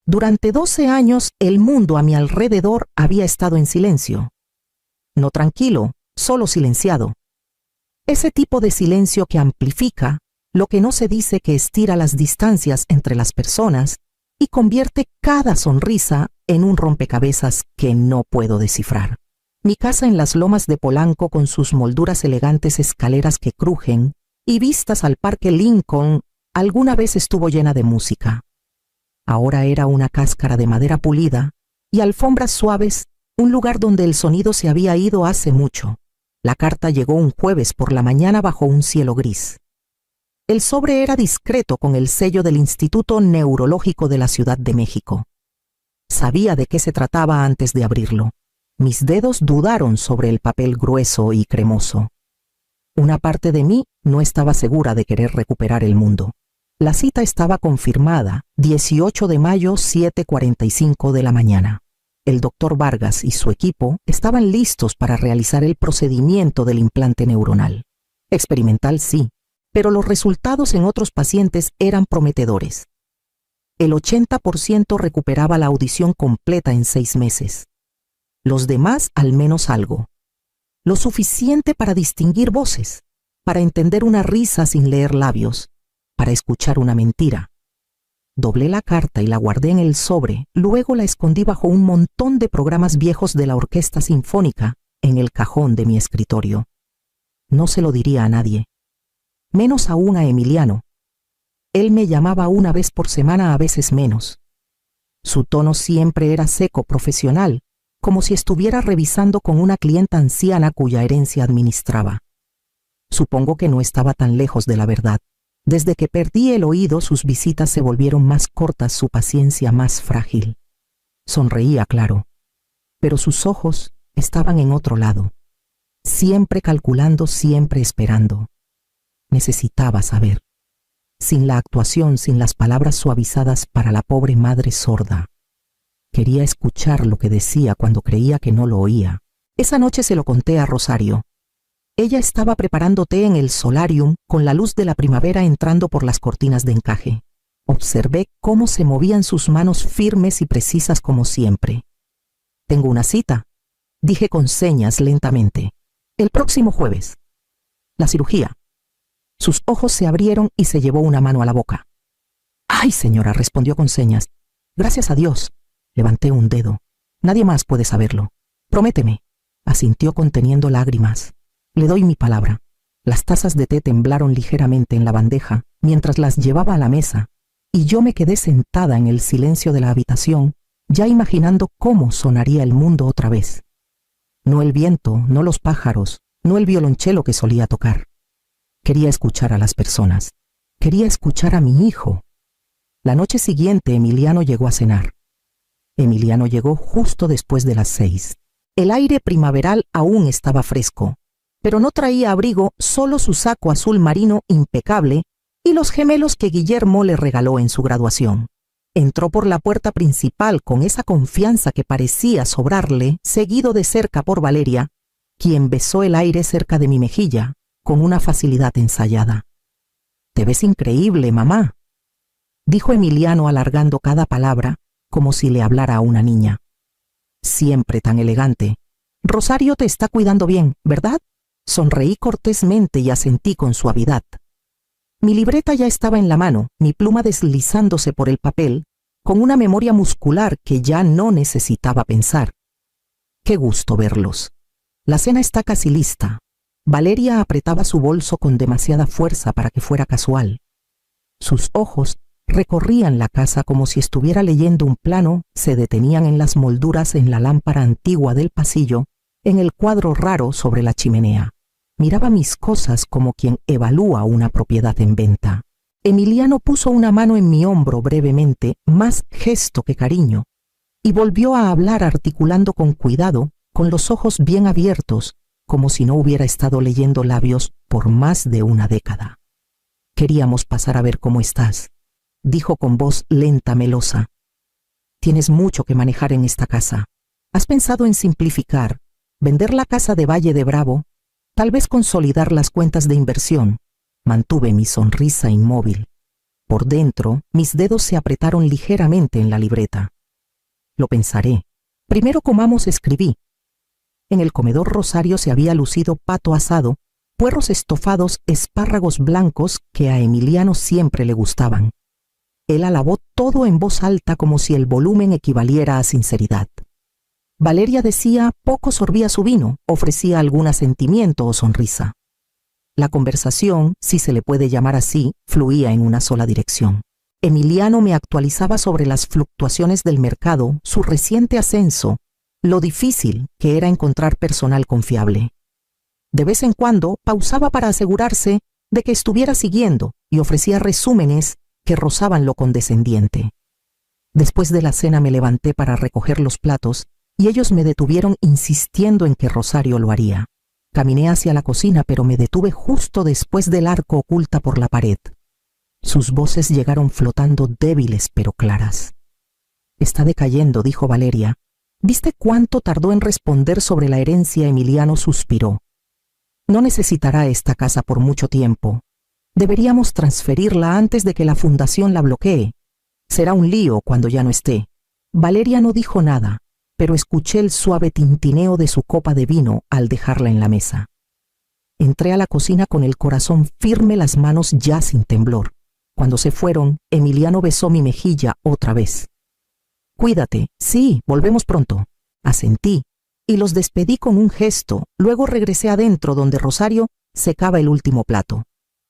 Durante 12 años el mundo a mi alrededor había estado en silencio. No tranquilo, solo silenciado. Ese tipo de silencio que amplifica lo que no se dice, que estira las distancias entre las personas y convierte cada sonrisa en un rompecabezas que no puedo descifrar. Mi casa en las lomas de Polanco, con sus molduras elegantes escaleras que crujen y vistas al Parque Lincoln, alguna vez estuvo llena de música. Ahora era una cáscara de madera pulida y alfombras suaves, un lugar donde el sonido se había ido hace mucho. La carta llegó un jueves por la mañana bajo un cielo gris. El sobre era discreto, con el sello del Instituto Neurológico de la Ciudad de México. Sabía de qué se trataba antes de abrirlo. Mis dedos dudaron sobre el papel grueso y cremoso. Una parte de mí no estaba segura de querer recuperar el mundo. La cita estaba confirmada, 18 de mayo, 7:45 de la mañana. El doctor Vargas y su equipo estaban listos para realizar el procedimiento del implante neuronal. Experimental, sí, pero los resultados en otros pacientes eran prometedores. El 80% recuperaba la audición completa en 6 meses. Los demás al menos algo. Lo suficiente para distinguir voces, para entender una risa sin leer labios, para escuchar una mentira. Doblé la carta y la guardé en el sobre, luego la escondí bajo un montón de programas viejos de la Orquesta Sinfónica en el cajón de mi escritorio. No se lo diría a nadie, menos aún a Emiliano. Él me llamaba una vez por semana, a veces menos. Su tono siempre era seco, profesional, como si estuviera revisando con una clienta anciana cuya herencia administraba. Supongo que no estaba tan lejos de la verdad. Desde que perdí el oído, sus visitas se volvieron más cortas, su paciencia más frágil. Sonreía, claro, pero sus ojos estaban en otro lado, siempre calculando, siempre esperando. Necesitaba saber. Sin la actuación, sin las palabras suavizadas para la pobre madre sorda. Quería escuchar lo que decía cuando creía que no lo oía. Esa noche se lo conté a Rosario. Ella estaba preparando té en el solarium, con la luz de la primavera entrando por las cortinas de encaje. Observé cómo se movían sus manos, firmes y precisas como siempre. «Tengo una cita», dije con señas lentamente. «El próximo jueves. La cirugía». Sus ojos se abrieron y se llevó una mano a la boca. «Ay, señora», respondió con señas. «Gracias a Dios». Levanté un dedo. «Nadie más puede saberlo. Prométeme», asintió conteniendo lágrimas. «Le doy mi palabra». Las tazas de té temblaron ligeramente en la bandeja mientras las llevaba a la mesa, y yo me quedé sentada en el silencio de la habitación, ya imaginando cómo sonaría el mundo otra vez. No el viento, no los pájaros, no el violonchelo que solía tocar. Quería escuchar a las personas. Quería escuchar a mi hijo. La noche siguiente Emiliano llegó a cenar. Emiliano llegó justo después de las 6. El aire primaveral aún estaba fresco, pero no traía abrigo, solo su saco azul marino impecable y los gemelos que Guillermo le regaló en su graduación. Entró por la puerta principal con esa confianza que parecía sobrarle, seguido de cerca por Valeria, quien besó el aire cerca de mi mejilla con una facilidad ensayada. «Te ves increíble, mamá», dijo Emiliano alargando cada palabra como si le hablara a una niña. «Siempre tan elegante. Rosario te está cuidando bien, ¿verdad?». Sonreí cortésmente y asentí con suavidad. Mi libreta ya estaba en la mano, mi pluma deslizándose por el papel, con una memoria muscular que ya no necesitaba pensar. «Qué gusto verlos. La cena está casi lista». Valeria apretaba su bolso con demasiada fuerza para que fuera casual. Sus ojos recorrían la casa como si estuviera leyendo un plano, se detenían en las molduras en la lámpara antigua del pasillo, en el cuadro raro sobre la chimenea. Miraba mis cosas como quien evalúa una propiedad en venta. Emiliano puso una mano en mi hombro brevemente, más gesto que cariño, y volvió a hablar articulando con cuidado, con los ojos bien abiertos, como si no hubiera estado leyendo labios por más de una década. «Queríamos pasar a ver cómo estás», dijo con voz lenta, melosa. «Tienes mucho que manejar en esta casa. ¿Has pensado en simplificar, vender la casa de Valle de Bravo, tal vez consolidar las cuentas de inversión?» Mantuve mi sonrisa inmóvil. Por dentro, mis dedos se apretaron ligeramente en la libreta. Lo pensaré. Primero comamos, escribí. En el comedor Rosario se había lucido pato asado, puerros estofados, espárragos blancos que a Emiliano siempre le gustaban. Él alabó todo en voz alta como si el volumen equivaliera a sinceridad. Valeria decía poco sorbía su vino, ofrecía algún asentimiento o sonrisa. La conversación, si se le puede llamar así, fluía en una sola dirección. Emiliano me actualizaba sobre las fluctuaciones del mercado, su reciente ascenso, lo difícil que era encontrar personal confiable. De vez en cuando pausaba para asegurarse de que estuviera siguiendo y ofrecía resúmenes que rozaban lo condescendiente. Después de la cena me levanté para recoger los platos y ellos me detuvieron insistiendo en que Rosario lo haría. Caminé hacia la cocina, pero me detuve justo después del arco oculta por la pared. Sus voces llegaron flotando débiles pero claras. «Está decayendo», dijo Valeria. «¿Viste cuánto tardó en responder sobre la herencia?» Emiliano suspiró. «No necesitará esta casa por mucho tiempo. Deberíamos transferirla antes de que la fundación la bloquee. Será un lío cuando ya no esté». Valeria no dijo nada, pero escuché el suave tintineo de su copa de vino al dejarla en la mesa. Entré a la cocina con el corazón firme, las manos ya sin temblor. Cuando se fueron, Emiliano besó mi mejilla otra vez. «Cuídate. Sí, volvemos pronto». Asentí, y los despedí con un gesto. Luego regresé adentro donde Rosario secaba el último plato.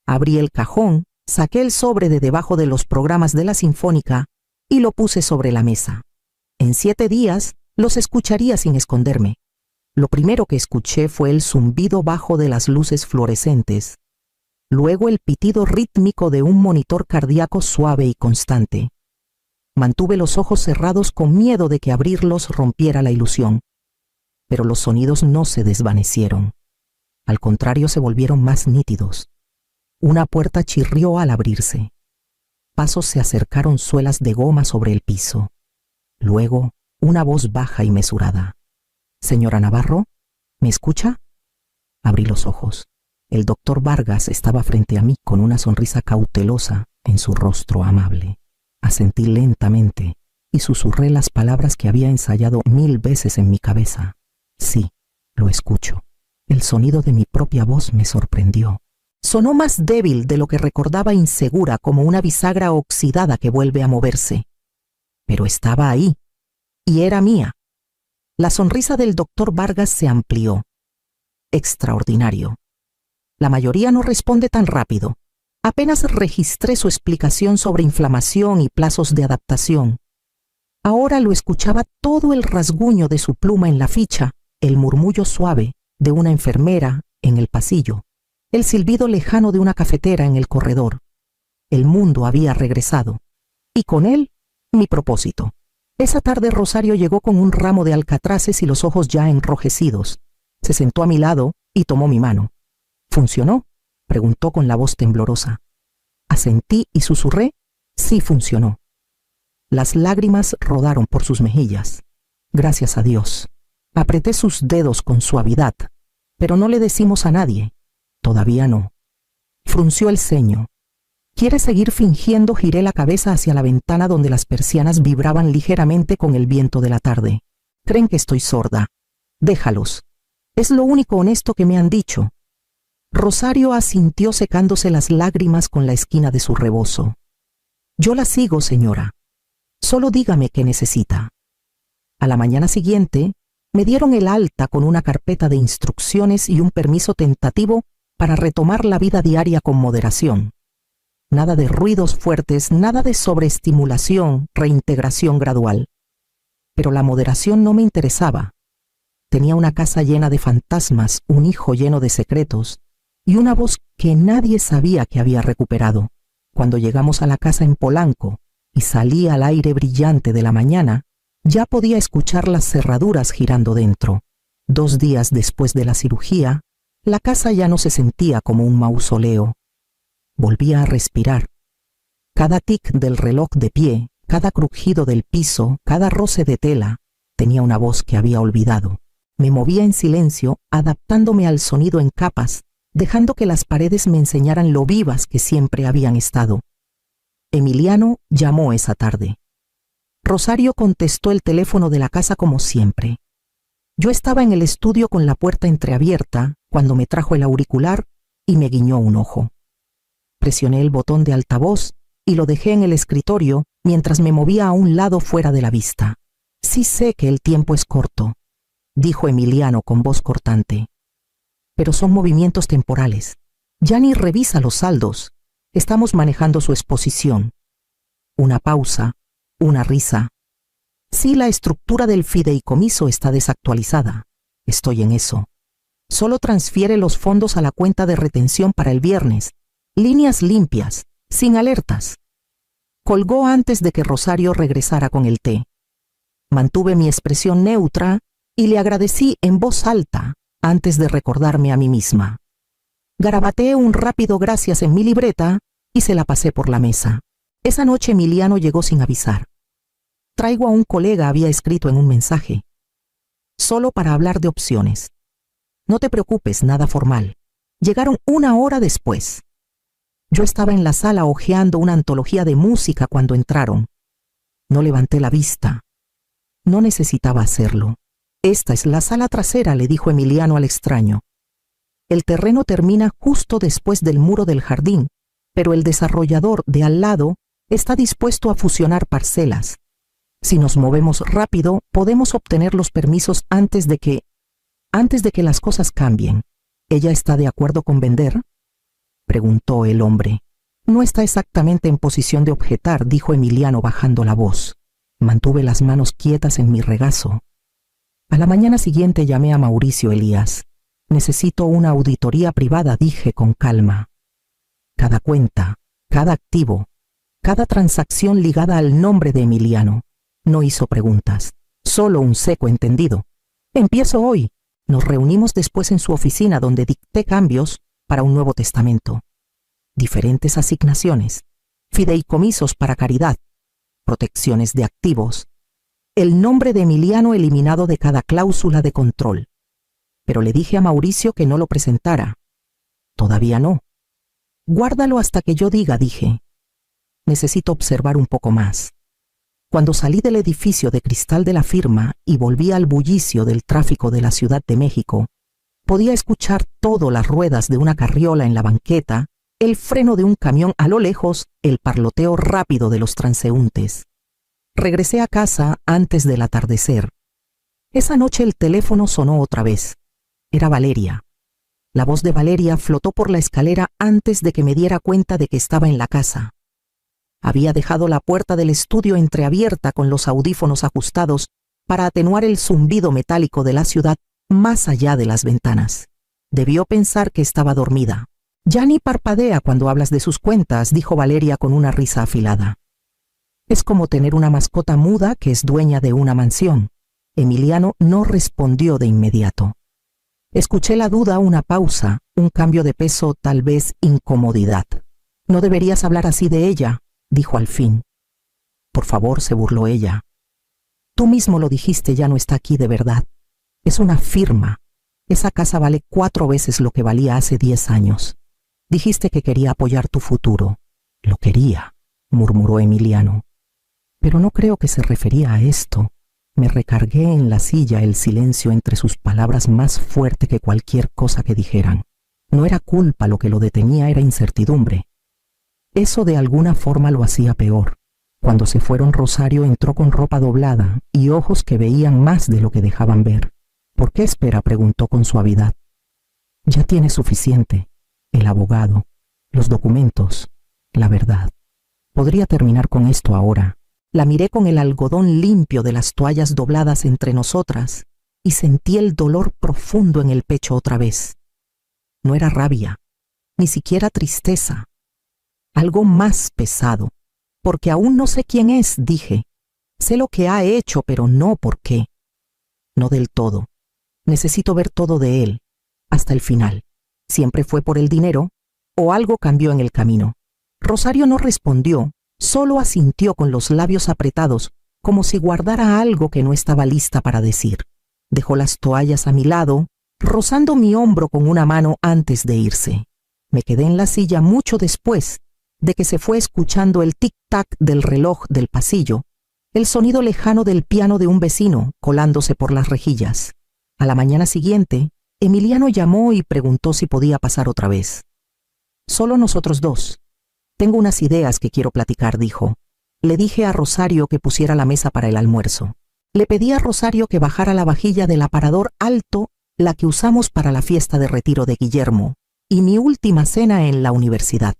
Abrí el cajón, saqué el sobre de debajo de los programas de la Sinfónica y lo puse sobre la mesa. En 7 días los escucharía sin esconderme. Lo primero que escuché fue el zumbido bajo de las luces fluorescentes, luego el pitido rítmico de un monitor cardíaco suave y constante. Mantuve los ojos cerrados con miedo de que abrirlos rompiera la ilusión, pero los sonidos no se desvanecieron. Al contrario, se volvieron más nítidos. Una puerta chirrió al abrirse. Pasos se acercaron, suelas de goma sobre el piso. Luego, una voz baja y mesurada. «Señora Navarro, ¿me escucha?» Abrí los ojos. El doctor Vargas estaba frente a mí con una sonrisa cautelosa en su rostro amable. Asentí lentamente y susurré las palabras que había ensayado 1000 veces en mi cabeza. «Sí, lo escucho». El sonido de mi propia voz me sorprendió. Sonó más débil de lo que recordaba, insegura, como una bisagra oxidada que vuelve a moverse. Pero estaba ahí, y era mía. La sonrisa del doctor Vargas se amplió. «Extraordinario. La mayoría no responde tan rápido. Apenas registré su explicación sobre inflamación y plazos de adaptación. Ahora lo escuchaba todo, el rasguño de su pluma en la ficha, el murmullo suave de una enfermera en el pasillo, el silbido lejano de una cafetera en el corredor. El mundo había regresado, y con él mi propósito. Esa tarde Rosario llegó con un ramo de alcatraces y los ojos ya enrojecidos. Se sentó a mi lado y tomó mi mano. «¿Funcionó?», preguntó con la voz temblorosa. Asentí y susurré: «Sí, funcionó». Las lágrimas rodaron por sus mejillas. «Gracias a Dios». Apreté sus dedos con suavidad, pero no le decimos a nadie. Todavía no. Frunció el ceño. «¿Quiere seguir fingiendo?». Giré la cabeza hacia la ventana donde las persianas vibraban ligeramente con el viento de la tarde. «Creen que estoy sorda. Déjalos. Es lo único honesto que me han dicho». Rosario asintió secándose las lágrimas con la esquina de su rebozo. «Yo la sigo, señora. Solo dígame qué necesita». A la mañana siguiente, me dieron el alta con una carpeta de instrucciones y un permiso tentativo para retomar la vida diaria con moderación. Nada de ruidos fuertes, nada de sobreestimulación, reintegración gradual. Pero la moderación no me interesaba. Tenía una casa llena de fantasmas, un hijo lleno de secretos y una voz que nadie sabía que había recuperado. Cuando llegamos a la casa en Polanco y salí al aire brillante de la mañana, ya podía escuchar las cerraduras girando dentro. 2 días después de la cirugía, la casa ya no se sentía como un mausoleo. Volvía a respirar. Cada tic del reloj de pie, cada crujido del piso, cada roce de tela, tenía una voz que había olvidado. Me movía en silencio, adaptándome al sonido en capas, dejando que las paredes me enseñaran lo vivas que siempre habían estado. Emiliano llamó esa tarde. Rosario contestó el teléfono de la casa como siempre. Yo estaba en el estudio con la puerta entreabierta cuando me trajo el auricular y me guiñó un ojo. Presioné el botón de altavoz y lo dejé en el escritorio mientras me movía a un lado fuera de la vista. Sí sé que el tiempo es corto, dijo Emiliano con voz cortante. Pero son movimientos temporales. Ya ni revisa los saldos. Estamos manejando su exposición. Una pausa, una risa. Sí, la estructura del fideicomiso está desactualizada. Estoy en eso. Solo transfiere los fondos a la cuenta de retención para el viernes. Líneas limpias, sin alertas. Colgó antes de que Rosario regresara con el té. Mantuve mi expresión neutra y le agradecí en voz alta antes de recordarme a mí misma. Garabateé un rápido gracias en mi libreta y se la pasé por la mesa. Esa noche Emiliano llegó sin avisar. Traigo a un colega, había escrito en un mensaje. Solo para hablar de opciones. No te preocupes, nada formal. Llegaron 1 hora después. Yo estaba en la sala hojeando una antología de música cuando entraron. No levanté la vista. No necesitaba hacerlo. Esta es la sala trasera, le dijo Emiliano al extraño. El terreno termina justo después del muro del jardín, pero el desarrollador de al lado está dispuesto a fusionar parcelas. Si nos movemos rápido, podemos obtener los permisos antes de que las cosas cambien. ¿Ella está de acuerdo con vender?, preguntó el hombre. No está exactamente en posición de objetar, dijo Emiliano bajando la voz. Mantuve las manos quietas en mi regazo. A la mañana siguiente llamé a Mauricio Elías. Necesito una auditoría privada, dije con calma. Cada cuenta, cada activo, cada transacción ligada al nombre de Emiliano. No hizo preguntas, solo un seco entendido. Empiezo hoy. Nos reunimos después en su oficina donde dicté cambios para un nuevo testamento. Diferentes asignaciones, fideicomisos para caridad, protecciones de activos, el nombre de Emiliano eliminado de cada cláusula de control. Pero le dije a Mauricio que no lo presentara. Todavía no. Guárdalo hasta que yo diga, dije. Necesito observar un poco más. Cuando salí del edificio de cristal de la firma y volví al bullicio del tráfico de la Ciudad de México, podía escuchar todo: las ruedas de una carriola en la banqueta, el freno de un camión a lo lejos, el parloteo rápido de los transeúntes. Regresé a casa antes del atardecer. Esa noche el teléfono sonó otra vez. Era Valeria. La voz de Valeria flotó por la escalera antes de que me diera cuenta de que estaba en la casa. Había dejado la puerta del estudio entreabierta con los audífonos ajustados para atenuar el zumbido metálico de la ciudad más allá de las ventanas. Debió pensar que estaba dormida. Ya ni parpadea cuando hablas de sus cuentas, dijo Valeria con una risa afilada. Es como tener una mascota muda que es dueña de una mansión. Emiliano no respondió de inmediato. Escuché la duda, una pausa, un cambio de peso, tal vez incomodidad. No deberías hablar así de ella, dijo al fin. Por favor, se burló ella. Tú mismo lo dijiste, ya no está aquí de verdad. Es una firma. Esa casa vale 4 veces lo que valía hace 10 años. Dijiste que quería apoyar tu futuro. Lo quería, murmuró Emiliano. Pero no creo que se refería a esto. Me recargué en la silla, el silencio entre sus palabras más fuerte que cualquier cosa que dijeran. No era culpa lo que lo detenía, era incertidumbre. Eso de alguna forma lo hacía peor. Cuando se fueron, Rosario entró con ropa doblada y ojos que veían más de lo que dejaban ver. ¿Por qué espera?, preguntó con suavidad. Ya tiene suficiente. El abogado, los documentos, la verdad. Podría terminar con esto ahora. La miré con el algodón limpio de las toallas dobladas entre nosotras y sentí el dolor profundo en el pecho otra vez. No era rabia, ni siquiera tristeza. Algo más pesado, porque aún no sé quién es, dije. Sé lo que ha hecho, pero no por qué. No del todo. Necesito ver todo de él, hasta el final. ¿Siempre fue por el dinero o algo cambió en el camino? Rosario no respondió, solo asintió con los labios apretados, como si guardara algo que no estaba lista para decir. Dejó las toallas a mi lado, rozando mi hombro con una mano antes de irse. Me quedé en la silla mucho después, de que se fue escuchando el tic-tac del reloj del pasillo, el sonido lejano del piano de un vecino colándose por las rejillas. A la mañana siguiente, Emiliano llamó y preguntó si podía pasar otra vez. Solo nosotros dos. Tengo unas ideas que quiero platicar, dijo. Le dije a Rosario que pusiera la mesa para el almuerzo. Le pedí a Rosario que bajara la vajilla del aparador alto, la que usamos para la fiesta de retiro de Guillermo, y mi última cena en la universidad.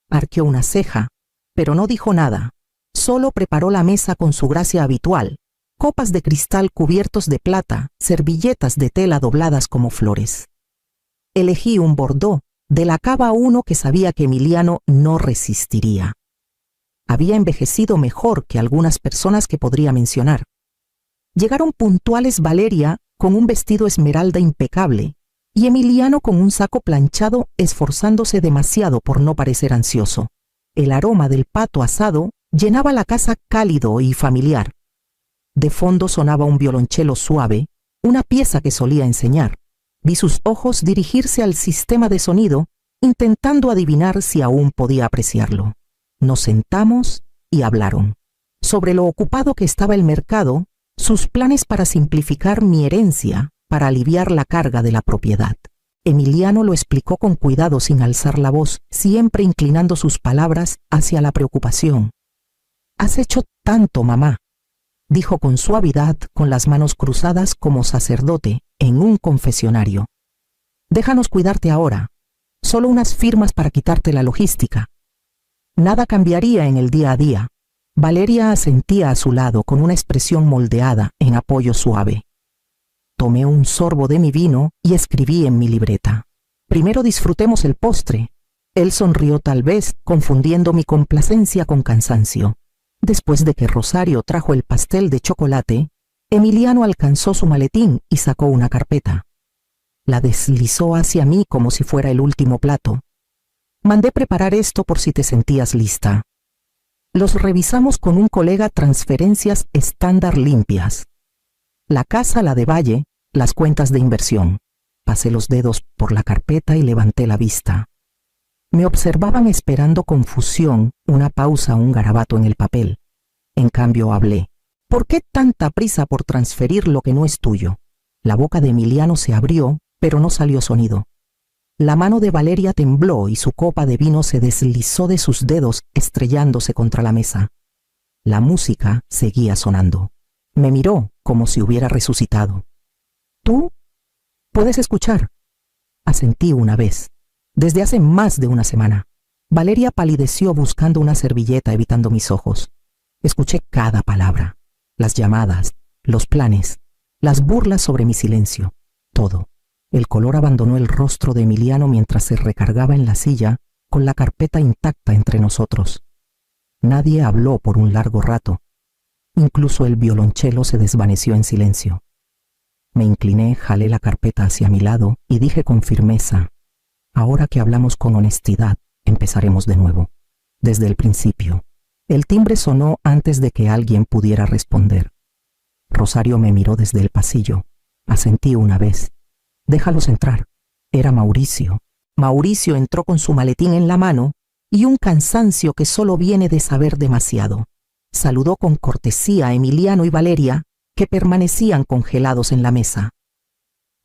Arqueó una ceja, pero no dijo nada. Solo preparó la mesa con su gracia habitual. Copas de cristal cubiertos de plata, servilletas de tela dobladas como flores. Elegí un bordó, de la cava uno que sabía que Emiliano no resistiría. Había envejecido mejor que algunas personas que podría mencionar. Llegaron puntuales Valeria con un vestido esmeralda impecable y Emiliano con un saco planchado esforzándose demasiado por no parecer ansioso. El aroma del pato asado llenaba la casa cálido y familiar. De fondo sonaba un violonchelo suave, una pieza que solía enseñar. Vi sus ojos dirigirse al sistema de sonido, intentando adivinar si aún podía apreciarlo. Nos sentamos y hablaron sobre lo ocupado que estaba el mercado, sus planes para simplificar mi herencia, para aliviar la carga de la propiedad. Emiliano lo explicó con cuidado sin alzar la voz, siempre inclinando sus palabras hacia la preocupación. «Has hecho tanto, mamá», dijo con suavidad, con las manos cruzadas como sacerdote en un confesionario. «Déjanos cuidarte ahora, solo unas firmas para quitarte la logística». Nada cambiaría en el día a día. Valeria asentía a su lado con una expresión moldeada en apoyo suave. Tomé un sorbo de mi vino y escribí en mi libreta. «Primero disfrutemos el postre». Él sonrió tal vez, confundiendo mi complacencia con cansancio. Después de que Rosario trajo el pastel de chocolate, Emiliano alcanzó su maletín y sacó una carpeta. La deslizó hacia mí como si fuera el último plato. «Mandé preparar esto por si te sentías lista». Los revisamos con un colega, transferencias estándar limpias. La casa, la de Valle, las cuentas de inversión. Pasé los dedos por la carpeta y levanté la vista. Me observaban esperando confusión, una pausa, un garabato en el papel. En cambio hablé. «¿Por qué tanta prisa por transferir lo que no es tuyo?» La boca de Emiliano se abrió, pero no salió sonido. La mano de Valeria tembló y su copa de vino se deslizó de sus dedos, estrellándose contra la mesa. La música seguía sonando. Me miró como si hubiera resucitado. «¿Tú? ¿Puedes escuchar?» Asentí una vez. Desde hace más de una semana. Valeria palideció buscando una servilleta, evitando mis ojos. Escuché cada palabra. Las llamadas, los planes, las burlas sobre mi silencio. Todo. El color abandonó el rostro de Emiliano mientras se recargaba en la silla, con la carpeta intacta entre nosotros. Nadie habló por un largo rato. Incluso el violonchelo se desvaneció en silencio. Me incliné, jalé la carpeta hacia mi lado y dije con firmeza: «Ahora que hablamos con honestidad, empezaremos de nuevo, desde el principio». El timbre sonó antes de que alguien pudiera responder. Rosario me miró desde el pasillo. Asentí una vez. «Déjalos entrar». Era Mauricio. Mauricio entró con su maletín en la mano y un cansancio que solo viene de saber demasiado. Saludó con cortesía a Emiliano y Valeria, que permanecían congelados en la mesa.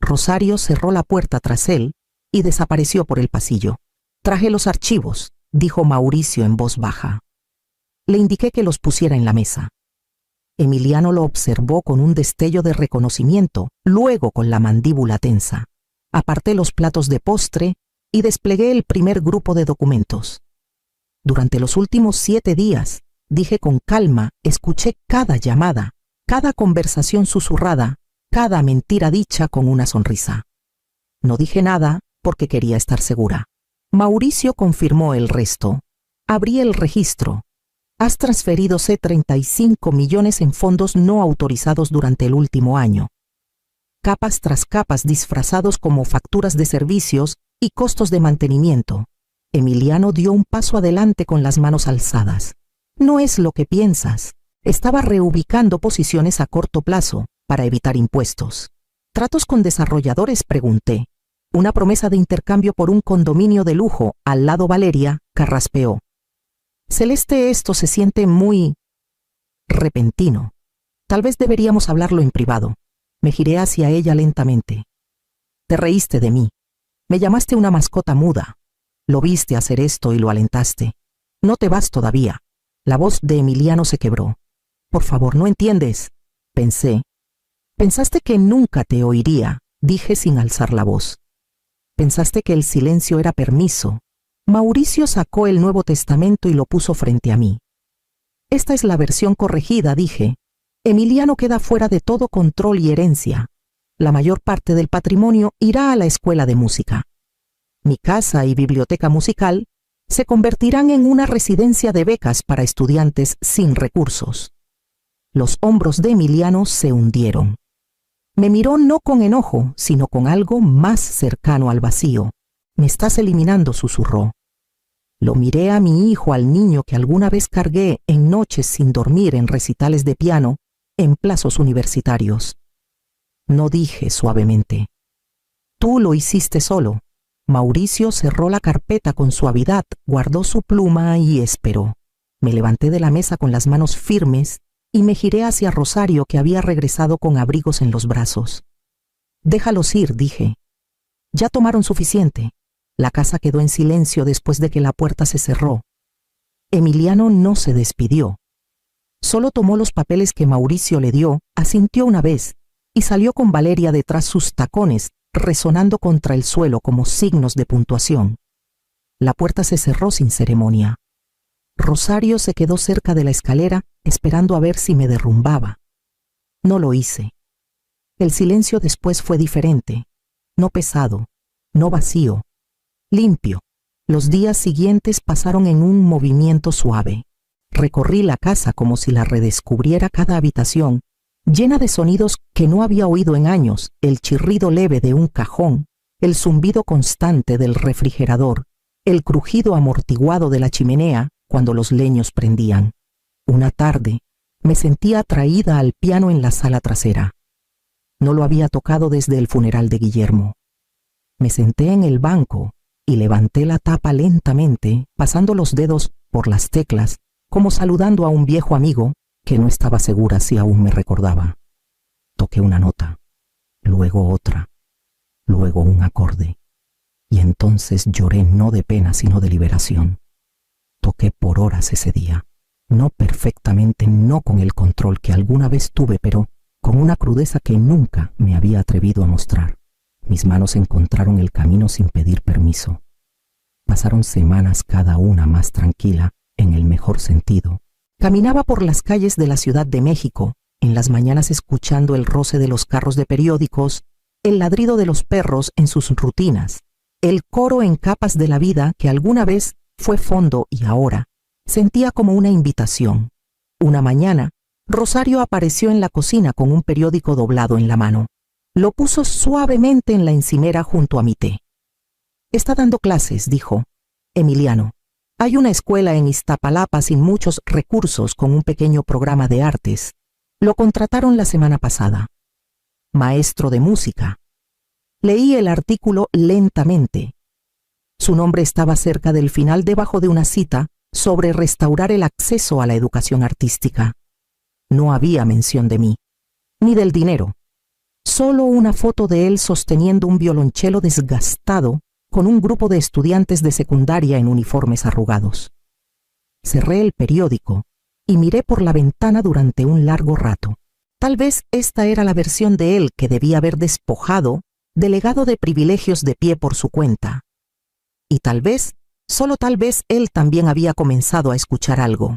Rosario cerró la puerta tras él y desapareció por el pasillo. «Traje los archivos», dijo Mauricio en voz baja. Le indiqué que los pusiera en la mesa. Emiliano lo observó con un destello de reconocimiento, luego con la mandíbula tensa. Aparté los platos de postre y desplegué el primer grupo de documentos. Durante los últimos 7 días, dije con calma, escuché cada llamada, cada conversación susurrada, cada mentira dicha con una sonrisa. No dije nada porque quería estar segura. Mauricio confirmó el resto. Abrí el registro. «Has transferido C$35 millones en fondos no autorizados durante el último año». Capas tras capas disfrazados como facturas de servicios y costos de mantenimiento. Emiliano dio un paso adelante con las manos alzadas. «No es lo que piensas. Estaba reubicando posiciones a corto plazo para evitar impuestos». «¿Tratos con desarrolladores?», pregunté. «Una promesa de intercambio por un condominio de lujo al lado». Valeria carraspeó. Celeste, esto se siente muy repentino. Tal vez deberíamos hablarlo en privado. Me giré hacia ella lentamente. Te reíste de mí. Me llamaste una mascota muda. Lo viste hacer esto y lo alentaste. No te vas todavía. La voz de Emiliano se quebró. Por favor, ¿no entiendes? Pensé. Pensaste que nunca te oiría, dije sin alzar la voz. Pensaste que el silencio era permiso. Mauricio sacó el Nuevo Testamento y lo puso frente a mí. Esta es la versión corregida, dije. Emiliano queda fuera de todo control y herencia. La mayor parte del patrimonio irá a la escuela de música. Mi casa y biblioteca musical se convertirán en una residencia de becas para estudiantes sin recursos. Los hombros de Emiliano se hundieron. Me miró no con enojo, sino con algo más cercano al vacío. Me estás eliminando, susurró. Lo miré a mi hijo, al niño que alguna vez cargué en noches sin dormir en recitales de piano en plazos universitarios. No, dije suavemente. Tú lo hiciste solo. Mauricio cerró la carpeta con suavidad, guardó su pluma y esperó. Me levanté de la mesa con las manos firmes y me giré hacia Rosario, que había regresado con abrigos en los brazos. Déjalos ir, dije. Ya tomaron suficiente. La casa quedó en silencio después de que la puerta se cerró. Emiliano no se despidió. Solo tomó los papeles que Mauricio le dio, asintió una vez y salió con Valeria detrás, sus tacones resonando contra el suelo como signos de puntuación. La puerta se cerró sin ceremonia. Rosario se quedó cerca de la escalera esperando a ver si me derrumbaba. No lo hice. El silencio después fue diferente, no pesado, no vacío, limpio. Los días siguientes pasaron en un movimiento suave. Recorrí la casa como si la redescubriera, cada habitación, llena de sonidos que no había oído en años, el chirrido leve de un cajón, el zumbido constante del refrigerador, el crujido amortiguado de la chimenea cuando los leños prendían. Una tarde, me sentía atraída al piano en la sala trasera. No lo había tocado desde el funeral de Guillermo. Me senté en el banco y levanté la tapa lentamente, pasando los dedos por las teclas, como saludando a un viejo amigo que no estaba segura si aún me recordaba. Toqué una nota, luego otra, luego un acorde, y entonces lloré, no de pena sino de liberación. Toqué por horas ese día, no perfectamente, no con el control que alguna vez tuve, pero con una crudeza que nunca me había atrevido a mostrar. Mis manos encontraron el camino sin pedir permiso. Pasaron semanas, cada una más tranquila, en el mejor sentido. Caminaba por las calles de la Ciudad de México, en las mañanas escuchando el roce de los carros de periódicos, el ladrido de los perros en sus rutinas, el coro en capas de la vida que alguna vez fue fondo y ahora sentía como una invitación. Una mañana, Rosario apareció en la cocina con un periódico doblado en la mano. Lo puso suavemente en la encimera junto a mi té. Está dando clases, dijo. Emiliano. Hay una escuela en Iztapalapa sin muchos recursos, con un pequeño programa de artes. Lo contrataron la semana pasada. Maestro de música. Leí el artículo lentamente. Su nombre estaba cerca del final, debajo de una cita sobre restaurar el acceso a la educación artística. No había mención de mí, ni del dinero. Solo una foto de él sosteniendo un violonchelo desgastado con un grupo de estudiantes de secundaria en uniformes arrugados. Cerré el periódico y miré por la ventana durante un largo rato. Tal vez esta era la versión de él que debía haber despojado del legado de privilegios de pie por su cuenta. Y tal vez, solo tal vez, él también había comenzado a escuchar algo.